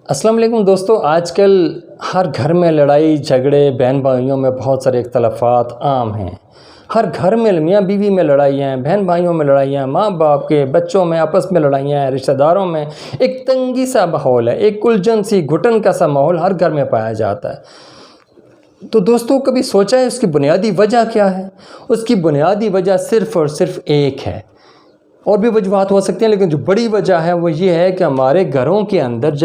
السلام علیکم دوستو، آج کل ہر گھر میں لڑائی جھگڑے، بہن بھائیوں میں بہت سارے اختلافات عام ہیں۔ ہر گھر میں میاں بیوی میں لڑائیاں ہیں، بہن بھائیوں میں لڑائیاں ہیں، ماں باپ کے بچوں میں آپس میں لڑائیاں ہیں، رشتہ داروں میں ایک تنگی سا ماحول ہے، ایک الجھن سی گھٹن کا سا ماحول ہر گھر میں پایا جاتا ہے۔ تو دوستو، کبھی سوچا ہے اس کی بنیادی وجہ کیا ہے؟ اس کی بنیادی وجہ صرف اور صرف ایک ہے، اور بھی وجوہات ہو سکتی ہیں، لیکن جو بڑی وجہ ہے وہ یہ ہے کہ ہمارے گھروں کے اندر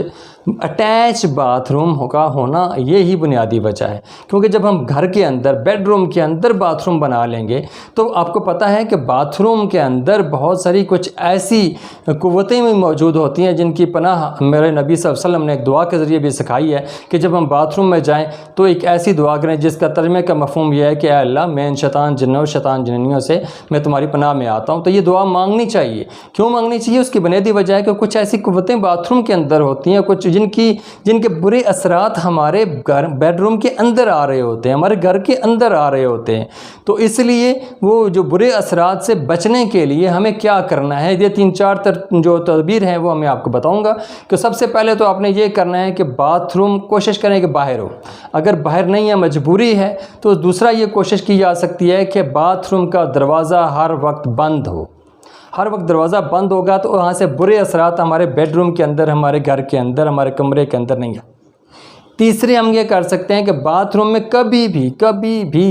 اٹیچ باتھ روم کا ہونا یہی بنیادی وجہ ہے۔ کیونکہ جب ہم گھر کے اندر بیڈ روم کے اندر باتھ روم بنا لیں گے تو آپ کو پتہ ہے کہ باتھ روم کے اندر بہت ساری کچھ ایسی قوتیں بھی موجود ہوتی ہیں جن کی پناہ میرے نبی صلی اللہ علیہ وسلم نے ایک دعا کے ذریعے بھی سکھائی ہے کہ جب ہم باتھ روم میں جائیں تو ایک ایسی دعا کریں جس کا ترجمے کا مفہوم یہ ہے کہ اے اللہ، میں ان شیطان جنوں شیطان جننیوں سے میں تمہاری پناہ میں آتا ہوں۔ تو یہ دعا مانگنی چاہیے۔ کیوں مانگنی چاہیے؟ اس کی بنیادی وجہ ہے کہ کچھ ایسی قوتیں باتھ روم کے اندر ہوتی ہیں، کچھ جن کے برے اثرات ہمارے بیڈ روم کے اندر آ رہے ہوتے ہیں، ہمارے گھر کے اندر آ رہے ہوتے ہیں۔ تو اس لیے وہ جو برے اثرات سے بچنے کے لیے ہمیں کیا کرنا ہے، یہ 3-4 جو تدبیر ہیں وہ میں آپ کو بتاؤں گا۔ کہ سب سے پہلے تو آپ نے یہ کرنا ہے کہ باتھ روم کوشش کریں کہ باہر ہو۔ اگر باہر نہیں ہے، مجبوری ہے، تو دوسرا یہ کوشش کی جا سکتی ہے کہ باتھ روم کا دروازہ ہر وقت بند ہو۔ ہر وقت دروازہ بند ہوگا تو وہاں سے برے اثرات ہمارے بیڈ روم کے اندر، ہمارے گھر کے اندر، ہمارے کمرے کے اندر نہیں ہیں۔ تیسرے ہم یہ کر سکتے ہیں کہ باتھ روم میں کبھی بھی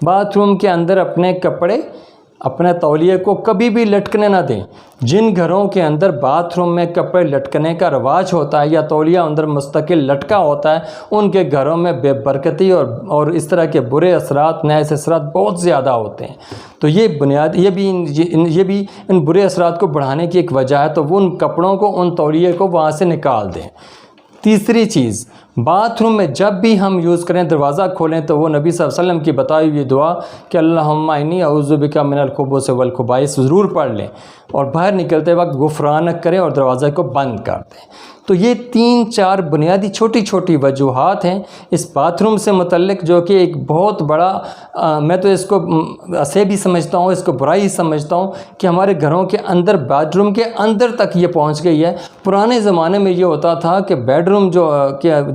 باتھ روم کے اندر اپنے کپڑے، اپنے تولیے کو کبھی بھی لٹکنے نہ دیں۔ جن گھروں کے اندر باتھ روم میں کپڑے لٹکنے کا رواج ہوتا ہے یا تولیہ اندر مستقل لٹکا ہوتا ہے، ان کے گھروں میں بے برکتی اور اس طرح کے برے اثرات، نیس اثرات بہت زیادہ ہوتے ہیں۔ تو یہ بھی ان برے اثرات کو بڑھانے کی ایک وجہ ہے۔ تو وہ ان کپڑوں کو، ان تولیے کو وہاں سے نکال دیں۔ تیسری چیز، باتھ روم میں جب بھی ہم یوز کریں، دروازہ کھولیں تو وہ نبی صلی اللہ علیہ وسلم کی بتائی ہوئی دعا کہ اللہم انی اعوذ بک من الخبث والخبائث ضرور پڑھ لیں، اور باہر نکلتے وقت غفرانک کریں اور دروازے کو بند کر دیں۔ تو یہ 3-4 بنیادی چھوٹی چھوٹی وجوہات ہیں اس باتھ روم سے متعلق، جو کہ ایک بہت بڑا میں تو اس کو سے بھی سمجھتا ہوں، اس کو برائی سمجھتا ہوں کہ ہمارے گھروں کے اندر، بیڈ روم کے اندر تک یہ پہنچ گئی ہے۔ پرانے زمانے میں یہ ہوتا تھا کہ بیڈ روم جو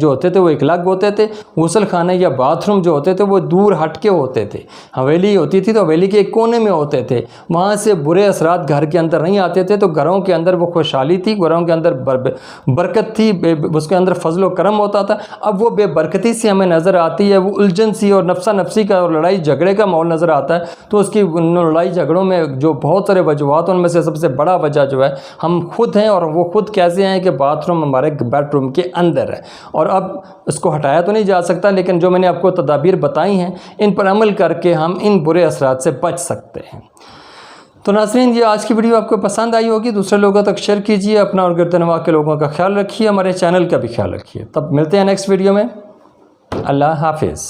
ہوتے تھے وہ ایک الگ ہوتے تھے، غسل خانے یا باتھ روم جو ہوتے تھے وہ دور ہٹ کے ہوتے تھے۔ حویلی ہوتی تھی تو حویلی کے ایک کونے میں ہوتے تھے، وہاں سے برے اثرات گھر کے اندر نہیں آتے تھے۔ تو گھروں کے اندر وہ خوشحالی تھی، گھروں کے اندر برکت تھی، اس کے اندر فضل و کرم ہوتا تھا۔ اب وہ بے برکتی سی ہمیں نظر آتی ہے، وہ الجھن سی اور نفسا نفسی کا اور لڑائی جھگڑے کا ماحول نظر آتا ہے۔ تو اس کی لڑائی جھگڑوں میں جو بہت سارے وجوہات، ان میں سے سب سے بڑا وجہ جو ہے ہم خود ہیں، اور وہ خود کیسے ہیں کہ باتھ روم ہمارے بیڈ روم کے اندر ہے، اور اب اس کو ہٹایا تو نہیں جا سکتا، لیکن جو میں نے آپ کو تدابیر بتائی ہیں ان پر عمل کر کے ہم ان برے اثرات سے بچ سکتے ہیں۔ تو ناظرین، یہ آج کی ویڈیو آپ کو پسند آئی ہوگی، دوسرے لوگوں تک شیئر کیجیے، اپنا اور گرد نواح کے لوگوں کا خیال رکھیے، ہمارے چینل کا بھی خیال رکھیے۔ تب ملتے ہیں نیکسٹ ویڈیو میں۔ اللہ حافظ۔